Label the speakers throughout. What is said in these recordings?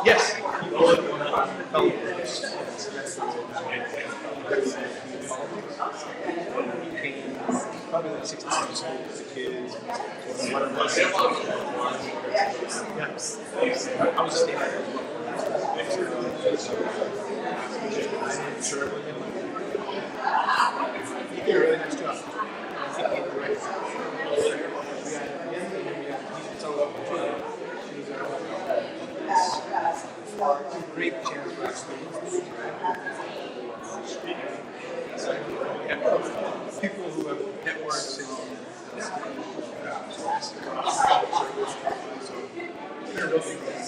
Speaker 1: Yes. Probably like 67 schools as a kid. What it was. Yeah. I was just you did a really nice job. I think you did right. It's a great chance for our students. So we have people who have networks and they're really good.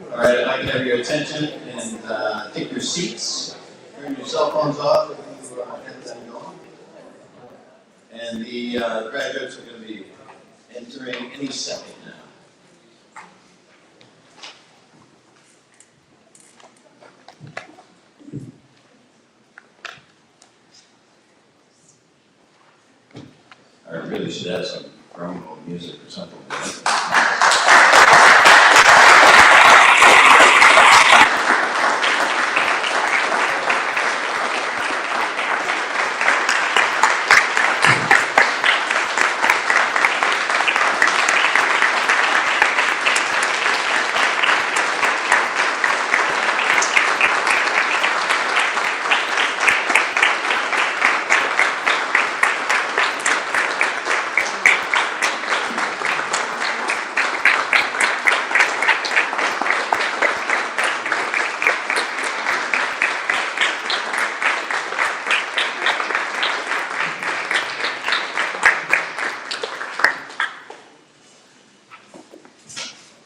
Speaker 2: All right, I'd like to have your attention and take your seats, turn your cell phones off if you have them going. And the graduates are going to be entering any second now. really should add some drum roll music or something.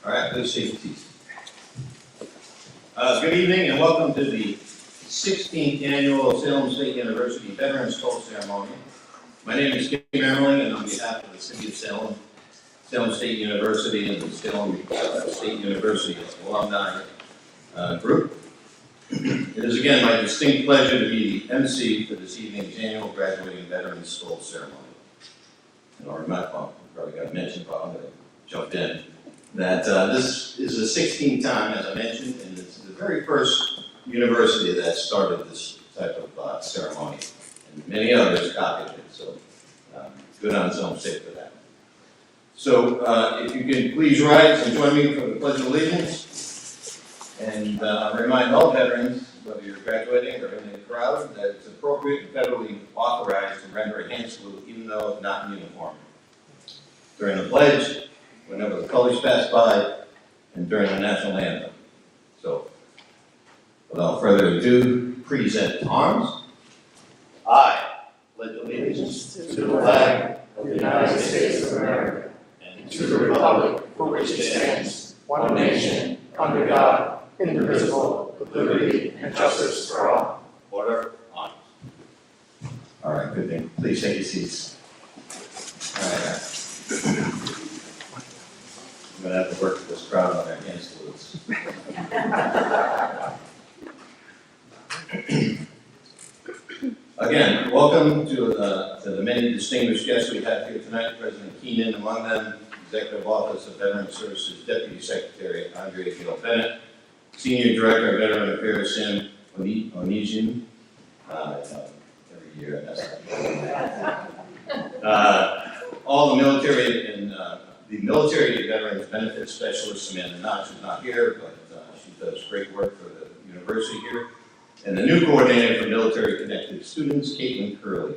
Speaker 2: All right, please take your seats. Good evening and welcome to the 16th annual Salem State University Veterans Toll Ceremony. My name is Kim Merriling, and on behalf of the City of Salem, Salem State University, and the Salem State University Alumni Group, it is again my distinct pleasure to be the MC for this evening's annual Graduating Veterans Toll Ceremony. And I'll probably got mentioned, but I'm going to jump in. That this is the 16th time, as I mentioned, and it's the very first university that started this type of ceremony, and many others copied it, so good on Salem State for that. So if you can please rise and join me for the Pledge of Allegiance, and remind all veterans, whether you're graduating or in the crowd, that it's appropriate and federally authorized to render a hand salute, even though not in uniform. During the pledge, whenever the colors pass by, and during the national anthem. So, without further ado, present arms. I pledge allegiance to the flag of the United States of America and to the republic for which it stands, one nation, under God, indivisible, with liberty and justice for all. Order, arms. All right, good thing. Please take your seats. All right. I'm going to have to work with this crowd on their hand salutes. Again, welcome to the many distinguished guests we have here tonight. President Keenan among them, Executive Office of Veteran Services Deputy Secretary Andre Gil Bennett, Senior Director of Veteran Affairs Sam Onizian. Every year I mess up. All the military and the Military Veterans Benefits Specialist, Samantha Knox, is not here, but she does great work for the university here. And the new coordinator for military connected students, Caitlin Curley.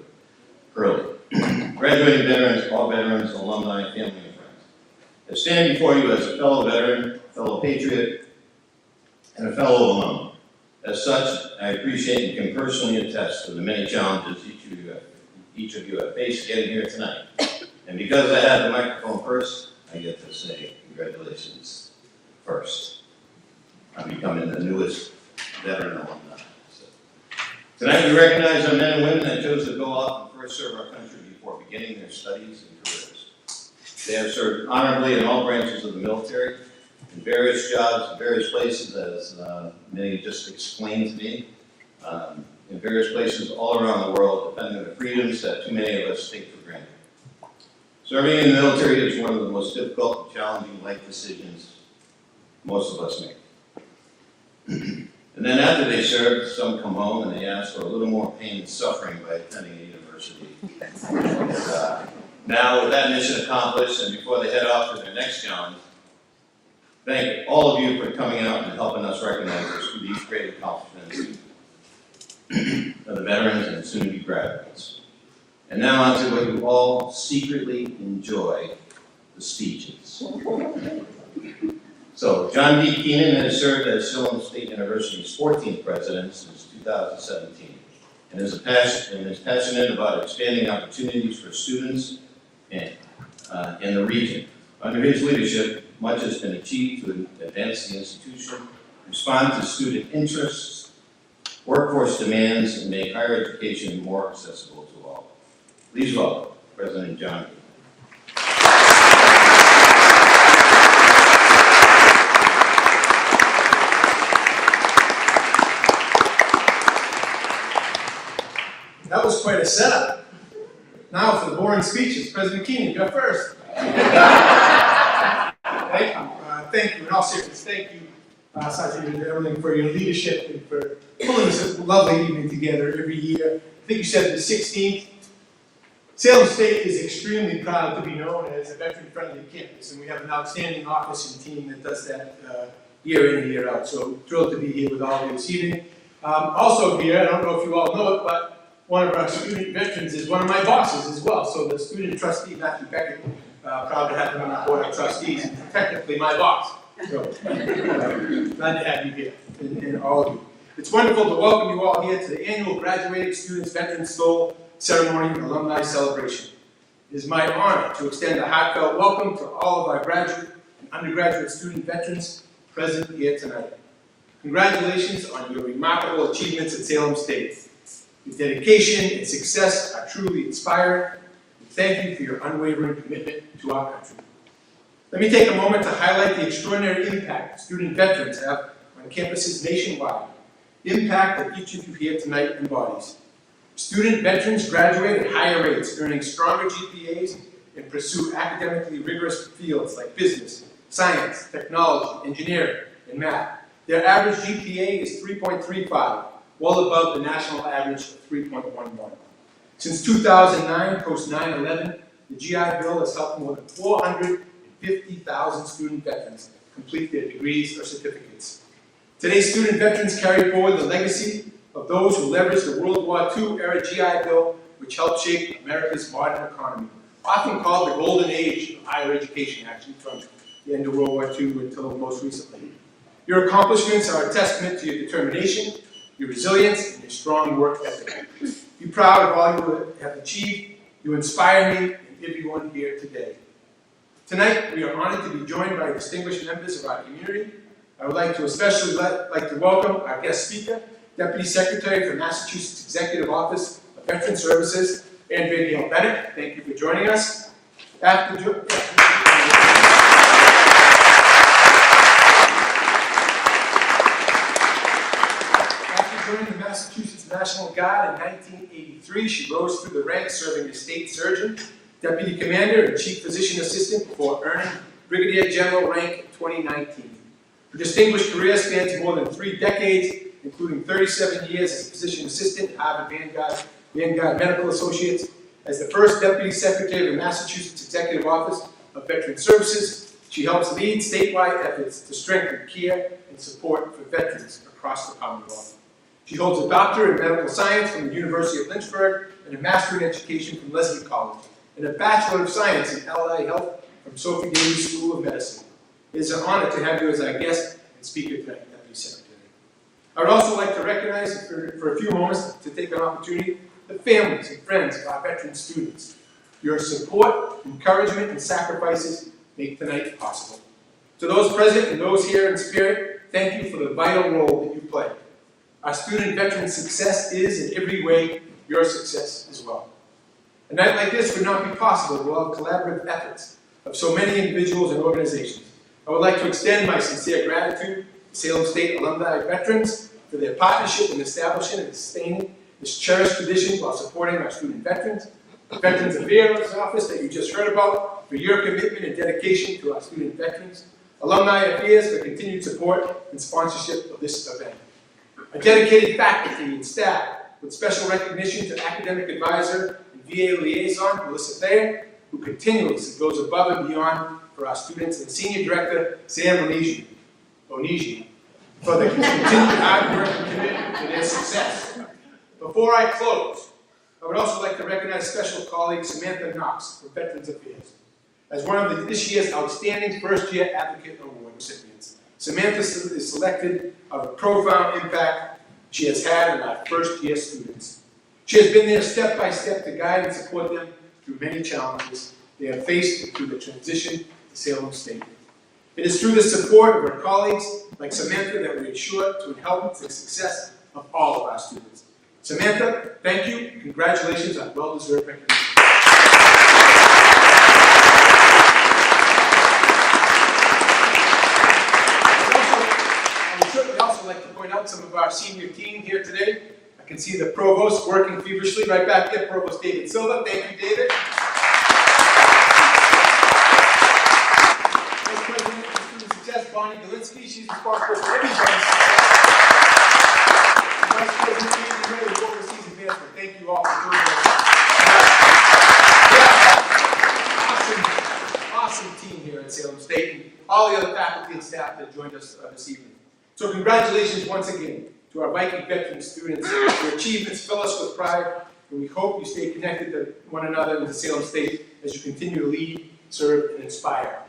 Speaker 2: Graduating veterans, all veterans, alumni, family, and friends. I stand before you as a fellow veteran, fellow patriot, and a fellow alum. As such, I appreciate and can personally attest to the many challenges each of you have faced getting here tonight. And because I have the microphone first, I get to say congratulations first. I'm becoming the newest veteran alumni. So, tonight we recognize our men and women that chose to go off and first serve our country before beginning their studies and careers. They have served honorably in all branches of the military, in various jobs, in various places, as many just explained to me, in various places all around the world, defending the freedoms that too many of us take for granted. Serving in the military is one of the most difficult and challenging life decisions most of us make. And then after they serve, some come home and they ask for a little more pain and suffering by attending a university. Now, with that mission accomplished, and before they head off to their next challenge, thank all of you for coming out and helping us recognize these great accomplishments of the veterans and soon-to-be graduates. And now on to what you all secretly enjoy, the speeches. So, John D. Keenan has served as Salem State University's 14th president since 2017, and is passionate about expanding opportunities for students in the region. Under his leadership, much has been achieved to advance the institution, respond to student interests, workforce demands, and make higher education more accessible to all. Please welcome President John Keenan.
Speaker 3: That was quite a setup. Now for the boring Morning speeches. President Keenan, you're first. Thank you. Thank you. In all seriousness, thank you, Sergeant Everling, for your leadership and for pulling this lovely evening together every year. I think you said the 16th. Salem State is extremely proud to be known as a veteran-friendly campus, and we have an outstanding office and team that does that year in and year out. So thrilled to be here with all of you this evening. Also here, I don't know if you all know it, but one of our student veterans is one of my bosses as well. So the student trustee, Matthew Beckett, proud to have him on the board of trustees, technically my boss. So glad to have you here, and all of you. It's wonderful to welcome you all here to the annual Graduating Students Veterans Soul Ceremony and Alumni Celebration. It is my honor to extend a heartfelt welcome to all of our graduate and undergraduate student veterans present here tonight. Congratulations on your remarkable achievements at Salem State. Your dedication and success are truly inspiring, and thank you for your unwavering commitment to our country. Let me take a moment to highlight the extraordinary impact student veterans have on campuses nationwide, the impact that each of you here tonight embodies. Student veterans graduate at higher rates, earning stronger GPAs, and pursue academically rigorous fields like business, science, technology, engineering, and math. Their average GPA is 3.35, well above the national average of 3.11. Since 2009, post 9/11, the GI Bill has helped more than 450,000 student veterans complete their degrees or certificates. Today's student veterans carry forward the legacy of those who leveraged the World War II era GI Bill, which helped shape America's modern economy, often called the golden age of higher education, actually from the end of World War II until most recently. Your accomplishments are a testament to your determination, your resilience, and your strong work ethic. Be proud of all you have achieved. You inspire me and everyone here today. Tonight, we are honored to be joined by distinguished members of our community. I would like to especially like to welcome our guest speaker, Deputy Secretary for Massachusetts Executive Office of Veteran Services, Andrea Gale Bennett. Thank you for joining us. After joining the Massachusetts National Guard in 1983, she rose through the ranks, serving as State Surgeon, Deputy Commander, and Chief Physician Assistant before earning Brigadier General rank in 2019. Her distinguished career spans more than 3 decades, including 37 years as a physician assistant at Harvard Vanguard Medical Associates, as the first Deputy Secretary of the Massachusetts Executive Office of Veteran Services. She helps lead statewide efforts to strengthen care and support for veterans across the Commonwealth. She holds a doctorate in medical science from the University of Lynchburg and a master in education from Lesley College, and a Bachelor of Science in Allied Health from Sophie Davies School of Medicine. It is an honor to have you as our guest and speaker tonight, Deputy Secretary. I would also like to recognize, for a few moments, to take an opportunity, the families and friends of our veteran students. Your support, encouragement, and sacrifices make tonight possible. To those present and those here in spirit, thank you for the vital role that you play. Our student veteran success is, in every way, your success as well. A night like this would not be possible without collaborative efforts of so many individuals and organizations. I would like to extend my sincere gratitude to Salem State alumni veterans for their partnership in establishing and sustaining this cherished tradition while supporting our student veterans. The Veterans Affairs Office that you just heard about, for your commitment and dedication to our student veterans. Alumni Affairs for continued support and sponsorship of this event. A dedicated faculty and staff with special recognition to academic advisor and VA liaison, Melissa Thayer, who continuously goes above and beyond for our students, and Senior Director, Sam Onigi, for the continued hard work and commitment to their success. Before I close, I would also like to recognize special colleague Samantha Knox from Veterans Affairs as one of this year's Outstanding First Year Advocate Award recipients. Samantha is selected of the profound impact she has had on our first-year students. She has been there step by step to guide and support them through many challenges they have faced through the transition to Salem State. It is through the support of our colleagues like Samantha that we ensure to help the success of all of our students. Samantha, thank you. Congratulations on well-deserved recognition. I would certainly also like to point out some of our senior team here today. I can see the provost working feverishly right back there, Provost David Silva. Thank you, David. Bonnie Delinsky. She's responsible for every vice president who oversees advancement. Thank you all for doing that. Awesome team here at Salem State, and all the other faculty and staff that joined us this evening. So congratulations once again to our Viking veteran students. Your achievements fill us with pride, and we hope you stay connected to one another and to Salem State as you continue to lead, serve, and inspire.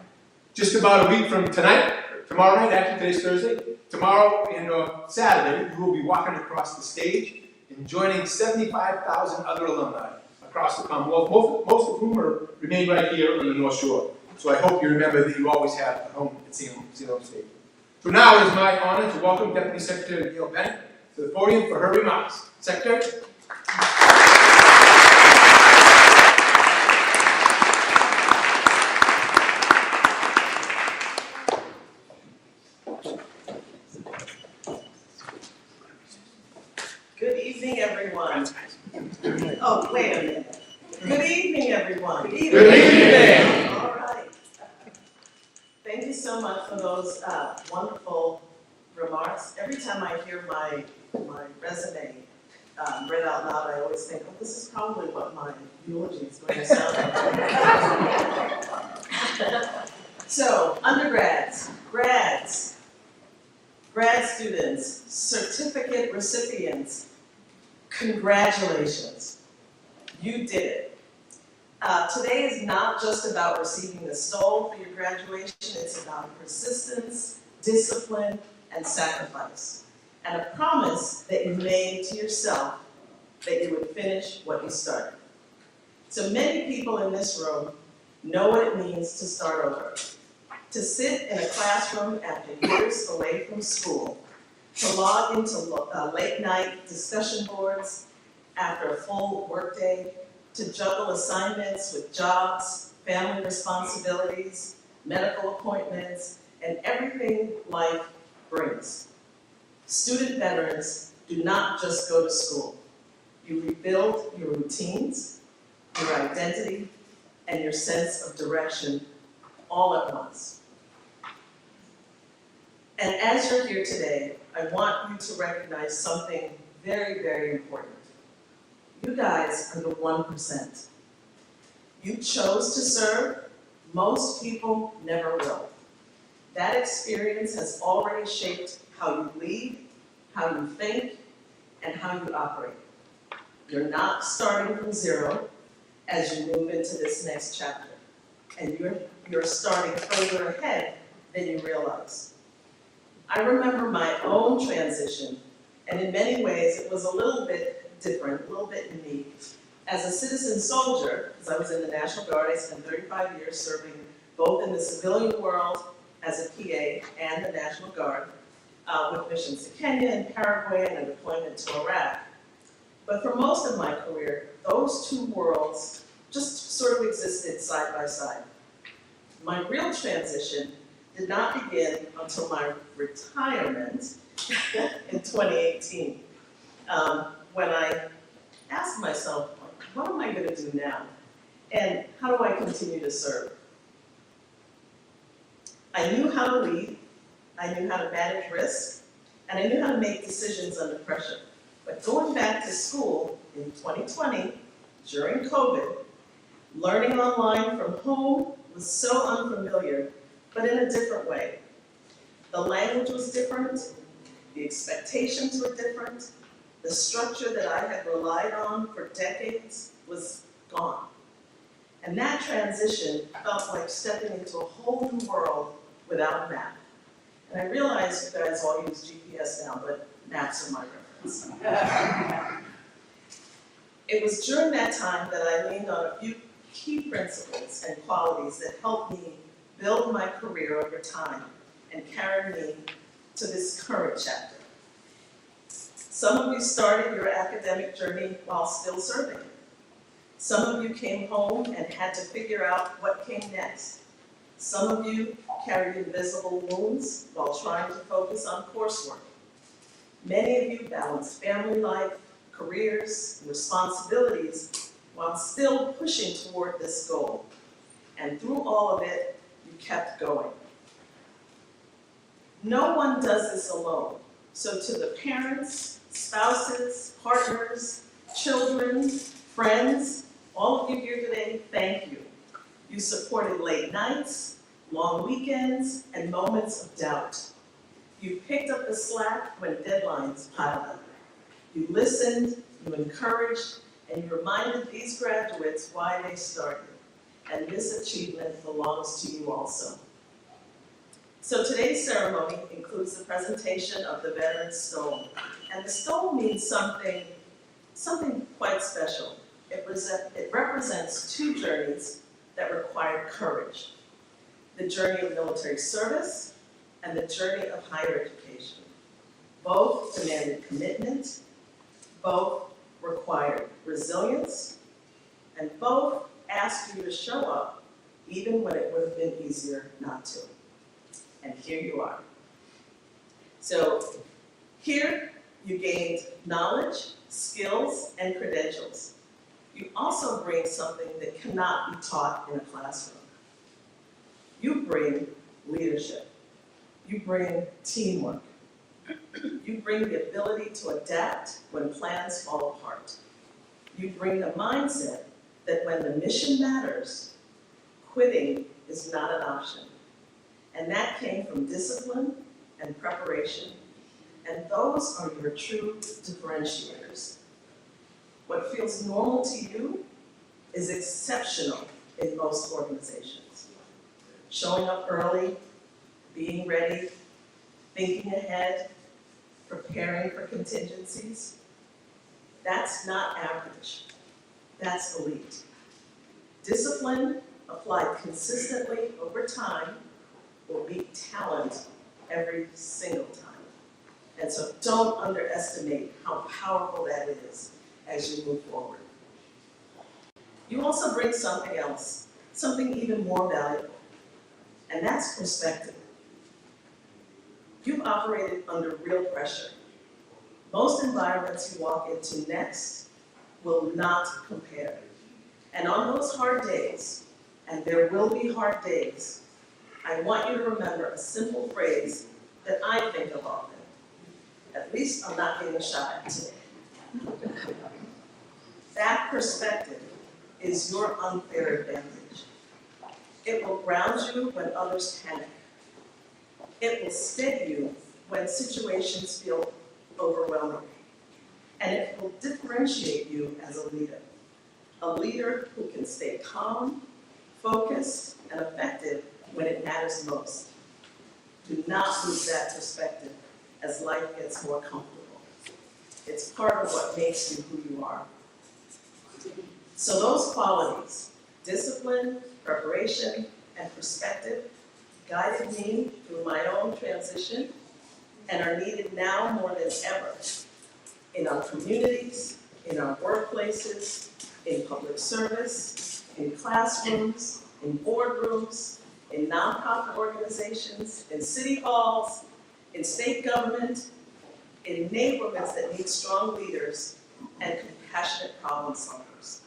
Speaker 3: Just about a week from tomorrow night, actually today's Thursday, tomorrow and Saturday, you will be walking across the stage and joining 75,000 other alumni across the Commonwealth, most of whom remain right here on the North Shore. So I hope you remember that you always have a home at Salem State. So now it is my honor to welcome Deputy Secretary Gail Bennett to the podium for her remarks. Secretary?
Speaker 4: Good evening, everyone. Oh, wait a minute. Good evening, everyone. Good evening.
Speaker 3: Good evening.
Speaker 4: All right. Thank you so much for those wonderful remarks. Every time I hear my resume read out loud, I always think, oh, this is probably what my eulogy is going to sound like. So, undergrads, grads, grad students, certificate recipients, congratulations. You did it. Today is not just about receiving the stole for your graduation, it's about persistence, discipline, and sacrifice. And a promise that you made to yourself that you would finish what you started. So many people in this room know what it means to start over. To sit in a classroom after years away from school, to log into late night discussion boards after a full workday, to juggle assignments with jobs, family responsibilities, medical appointments, and everything life brings. Student veterans do not just go to school. You rebuild your routines, your identity, and your sense of direction all at once. And as you're here today, I want you to recognize something very, very important. You guys are the 1%. You chose to serve. Most people never will. That experience has already shaped how you lead, how you think, and how you operate. You're not starting from zero as you move into this next chapter. And you're starting further ahead than you realize. I remember my own transition, and in many ways it was a little bit different, a little bit unique. As a citizen soldier, because I was in the National Guard, I spent 35 years serving both in the civilian world as a PA and the National Guard, with missions to Kenya and Paraguay and a deployment to Iraq. But for most of my career, those two worlds just sort of existed side by side. My real transition did not begin until my retirement in 2018, when I asked myself, what am I going to do now? And how do I continue to serve? I knew how to lead, I knew how to manage risk, and I knew how to make decisions under pressure. But going back to school in 2020, during COVID, learning online from home was so unfamiliar, but in a different way. The language was different, the expectations were different, the structure that I had relied on for decades was gone. And that transition felt like stepping into a whole new world without a map. And I realize you guys all use GPS now, but maps are my reference. It was during that time that I leaned on a few key principles and qualities that helped me build my career over time and carry me to this current chapter. Some of you started your academic journey while still serving. Some of you came home and had to figure out what came next. Some of you carried invisible wounds while trying to focus on coursework. Many of you balanced family life, careers, and responsibilities while still pushing toward this goal. And through all of it, you kept going. No one does this alone. So to the parents, spouses, partners, children, friends, all of you here today, thank you. You supported late nights, long weekends, and moments of doubt. You picked up the slack when deadlines piled up. You listened, you encouraged, and you reminded these graduates why they started. And this achievement belongs to you also. So today's ceremony includes the presentation of the Veterans Stole. And the stole means something quite special. It represents two journeys that required courage. The journey of military service and the journey of higher education. Both demanded commitment, both required resilience, and both asked you to show up even when it would have been easier not to. And here you are. So here you gained knowledge, skills, and credentials. You also bring something that cannot be taught in a classroom. You bring leadership. You bring teamwork. You bring the ability to adapt when plans fall apart. You bring a mindset that when the mission matters, quitting is not an option. And that came from discipline and preparation. And those are your true differentiators. What feels normal to you is exceptional in most organizations. Showing up early, being ready, thinking ahead, preparing for contingencies. That's not average. That's elite. Discipline applied consistently over time will beat talent every single time. And so don't underestimate how powerful that is as you move forward. You also bring something else, something even more valuable, and that's perspective. You've operated under real pressure. Most environments you walk into next will not compare. And on those hard days, and there will be hard days, I want you to remember a simple phrase that I think of often. At least I'm not getting shot at today. That perspective is your unfair advantage. It will ground you when others panic. It will steady you when situations feel overwhelming. And it will differentiate you as a leader who can stay calm, focused, and effective when it matters most. Do not lose that perspective as life gets more comfortable. It's part of what makes you who you are. So those qualities, discipline, preparation, and perspective, guided me through my own transition and are needed now more than ever in our communities, in our workplaces, in public service, in classrooms, in boardrooms, in nonprofit organizations, in city halls, in state government, in neighborhoods that need strong leaders and compassionate problem solvers.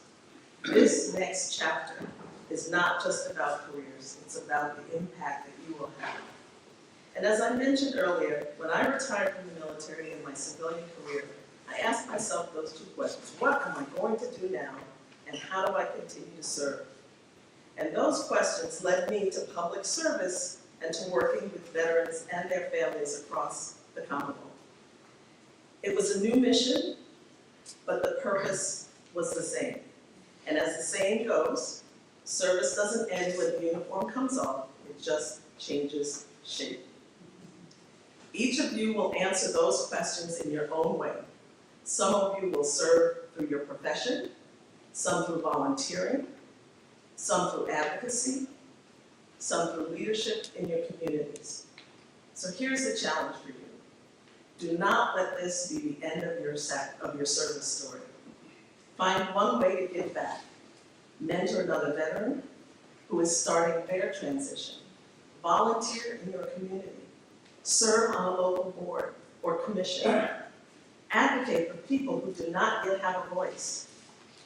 Speaker 4: This next chapter is not just about careers, it's about the impact that you will have. And as I mentioned earlier, when I retired from the military in my civilian career, I asked myself those two questions. What am I going to do now, and how do I continue to serve? And those questions led me to public service and to working with veterans and their families across the Commonwealth. It was a new mission, but the purpose was the same. And as the saying goes, service doesn't end when the uniform comes off, it just changes shape. Each of you will answer those questions in your own way. Some of you will serve through your profession, some through volunteering, some through advocacy, some through leadership in your communities. So here's the challenge for you. Do not let this be the end of your service story. Find one way to give back. Mentor another veteran who is starting their transition. Volunteer in your community. Serve on a local board or commission. Advocate for people who do not yet have a voice.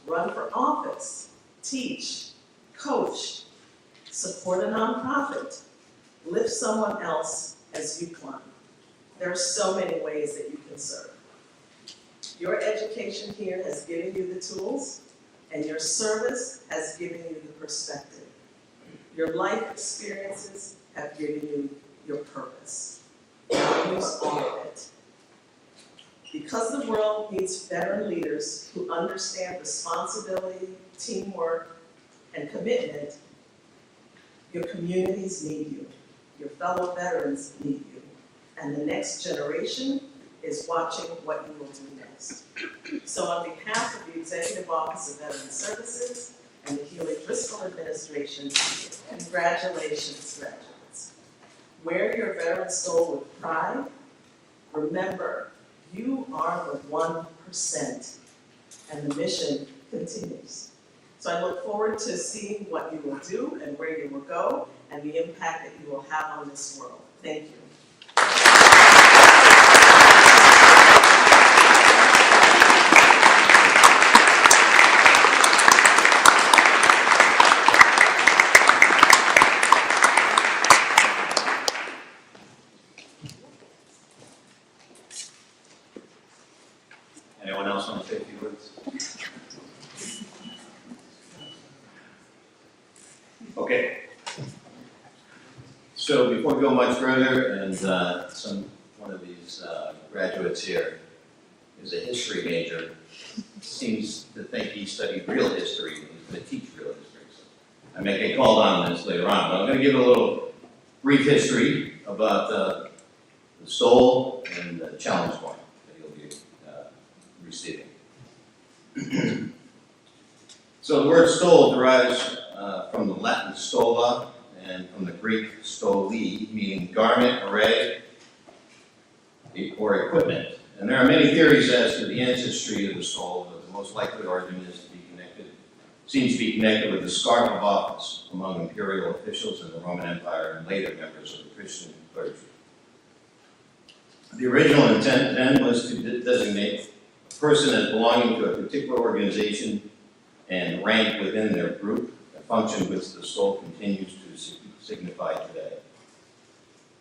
Speaker 4: Run for office. Teach. Coach. Support a nonprofit. Lift someone else as you climb. There are so many ways that you can serve. Your education here has given you the tools, and your service has given you the perspective. Your life experiences have given you your purpose. Now use all of it. Because the world needs veteran leaders who understand responsibility, teamwork, and commitment, your communities need you, your fellow veterans need you, and the next generation is watching what you will do next. So on behalf of the Executive Office of Veteran Services and the Healy Driscoll Administration, congratulations, graduates. Wear your veteran soul with pride. Remember, you are the 1%, and the mission continues. So I look forward to seeing what you will do and where you will go and the impact that you will have on this world. Thank you.
Speaker 2: Anyone else want to say a few words? Okay. So before we go much further, and one of these graduates here is a history major, seems to think he studied real history, and he's going to teach real history. So I may get called on this later on, but I'm going to give a little brief history about the soul and the challenge point that he'll be receiving. So the word stole derives from the Latin stola and from the Greek stoli, meaning garment, array, or equipment. And there are many theories as to the ancestry of the stole, but the most likely origin seems to be connected with the scarf of office among imperial officials in the Roman Empire and later members of the Christian clergy. The original intent then was to designate a person as belonging to a particular organization and rank within their group, a function which the stole continues to signify today.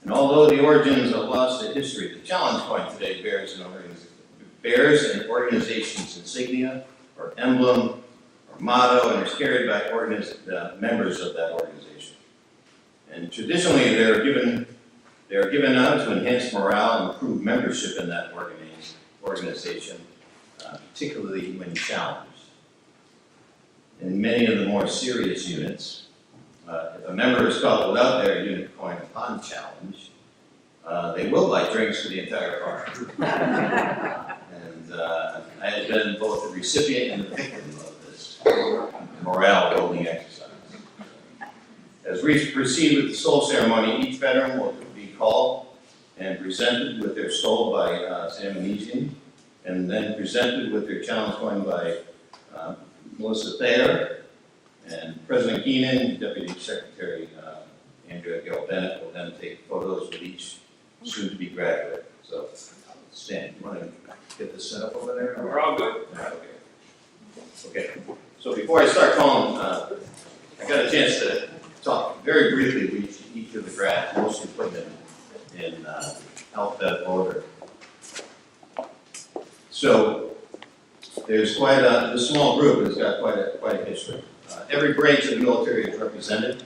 Speaker 2: And although the origins are lost to history, the challenge point today bears an organization's insignia or emblem or motto and is carried by members of that organization. And traditionally, they are given out to enhance morale and improve membership in that organization, particularly when challenged. In many of the more serious units, if a member is caught without their unit coin upon challenge, they will buy drinks for the entire party. And I have been both the recipient and the victim of this morale building exercise. As we proceed with the stole ceremony, each veteran will be called and presented with their stole by Sam Anesian, and then presented with their challenge coin by Melissa Thayer, and President Keenan, Deputy Secretary Andrea Gill Bennett will then take photos with each soon-to-be graduate. So, Stan, you want to get this set up over there?
Speaker 3: We're all good.
Speaker 2: Okay. So before I start calling, I got a chance to talk very briefly with each of the grads, mostly put them in alphabetical order. So there's this small group has got quite a history. Every branch of the military is represented,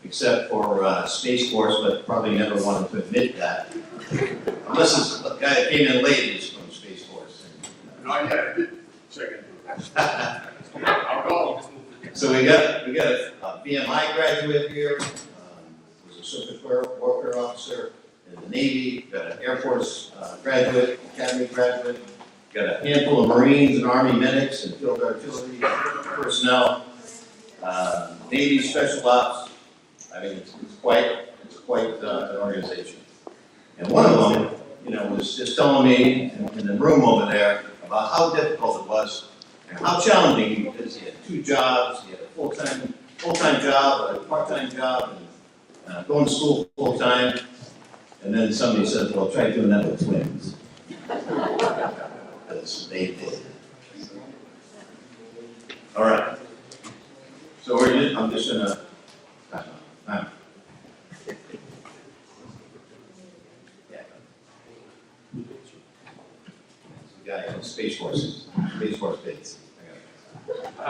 Speaker 2: except for Space Force, but probably never wanted to admit that. Unless the guy that came in late is from Space Force.
Speaker 1: Not yet. Second. I'll go.
Speaker 2: So we got a BMI graduate here, who's a surface warfare officer in the Navy. Got an Air Force graduate, Academy graduate. Got a handful of Marines and Army medics and field artillery personnel. Navy Special Ops. I mean, it's quite an organization. And one of them, was just telling me in the room over there about how difficult it was and how challenging, because he had 2 jobs. He had a full-time job, a part-time job, and going to school full-time. And then somebody said, "Well, try doing that with twins." Because they did. All right. So I'm just gonna. Yeah, Space Force base.
Speaker 3: All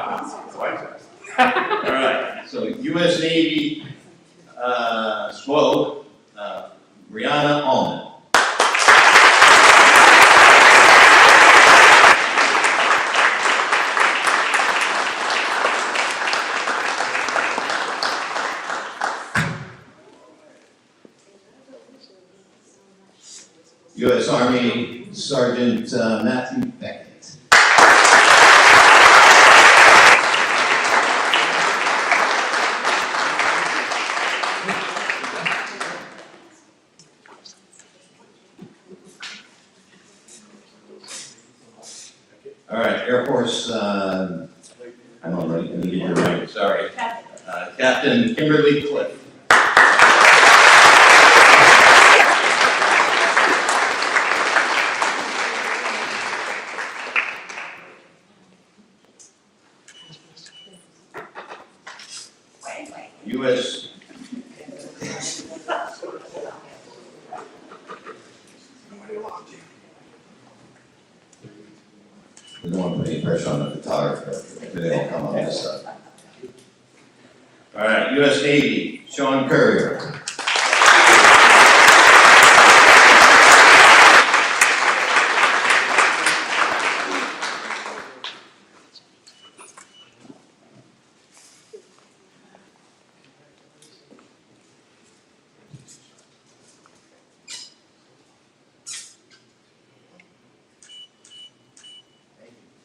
Speaker 2: All right, so U.S. Navy, SWO, Brianna Allman. U.S. Army Sergeant Matthew Beckett. All right, Air Force, I don't know, I need your rank, sorry. Captain Kimberly Cliff. U.S. We don't want to put any pressure on the photographer if they don't come on this side. All right, U.S. Navy, Sean Courier.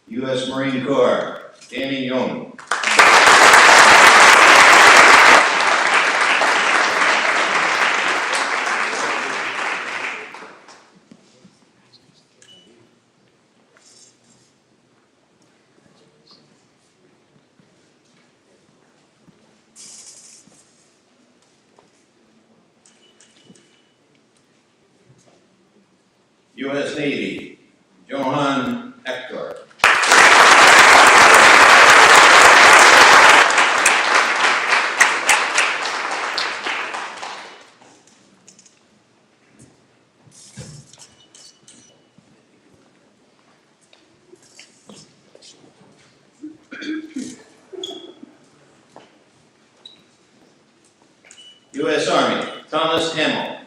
Speaker 2: U.S. Marine Corps, Danny Young. U.S. Navy, Johan Hector. U.S. Army, Thomas Hamill.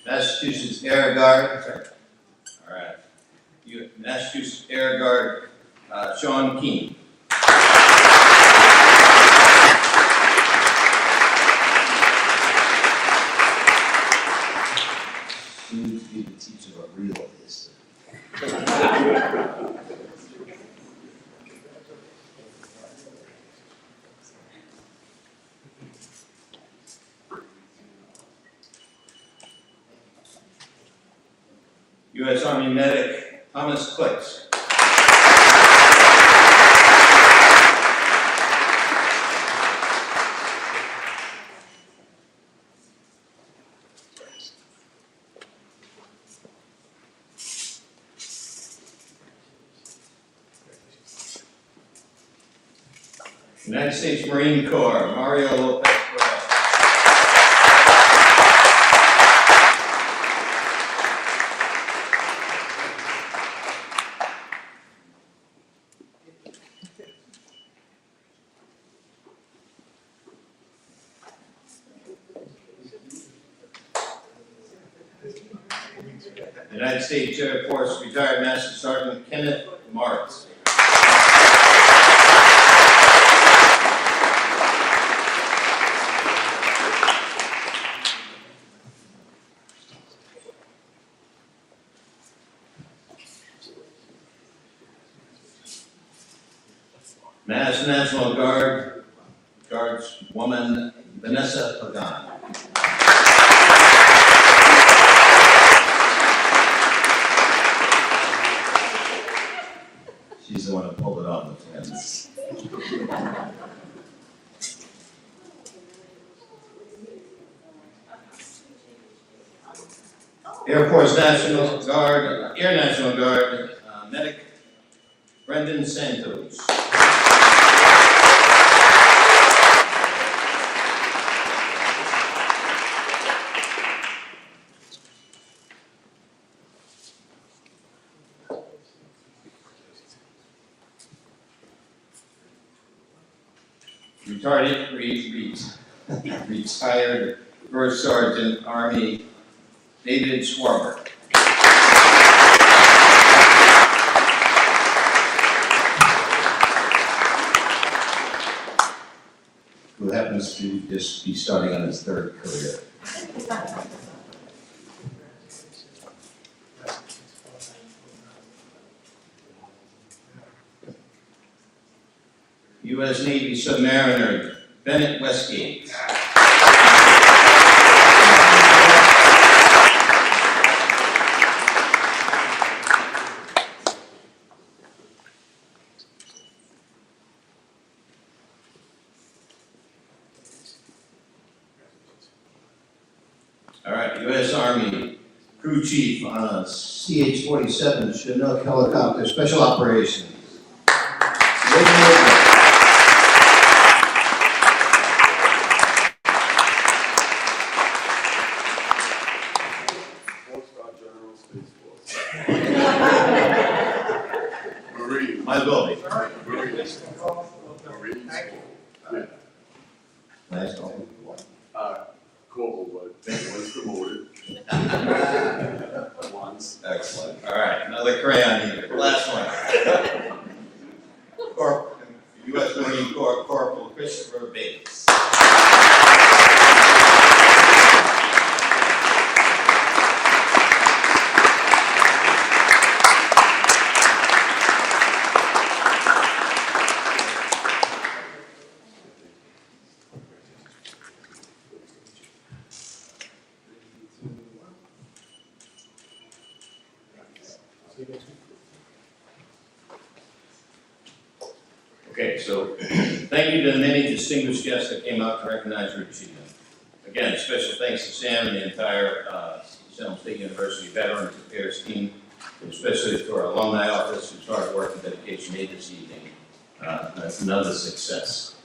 Speaker 2: Massachusetts Air Guard. All right. Massachusetts Air Guard, Sean Keane. Soon to be the teacher of real history. U.S. Army Medic, Thomas Clicks. United States Marine Corps, Mario Lopez Perez. United States Air Force retired Master Sergeant Kenneth Martz. Mass National Guardswoman Vanessa Pagan. She's the one who pulled it off the fence. Air Force National Guard, Air National Guard, Medic Brendan Santos. Retired First Sergeant Army David Swarber. Who happens to just be starting on his third career. U.S. Navy Submariner Bennett Westgate. All right, U.S. Army Crew Chief on a CH-47 Chinook helicopter, Special Operations. My building. Nice one.
Speaker 5: Corporal, but was promoted once.
Speaker 2: Excellent. All right, another crayon here. Last one. U.S. Marine Corps Corporal Christopher Bates. Okay, so thank you to the many distinguished guests that came out to recognize your achievement. Again, special thanks to Sam and the entire Salem State University Veterans Affairs team, and especially to our alumni office whose hard work and dedication made this evening another success.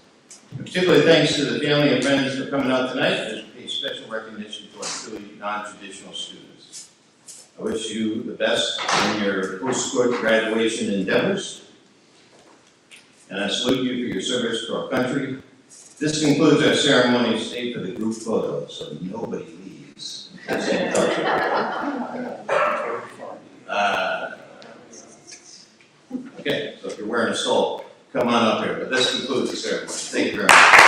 Speaker 2: And particularly thanks to the family and friends for coming out tonight, and a special recognition to our truly non-traditional students. I wish you the best in your post-graduation endeavors. And I salute you for your service to our country. This concludes our ceremony. Stay for the group photo so nobody leaves. Okay, so if you're wearing a stole, come on up here. But this concludes the ceremony. Thank you very much.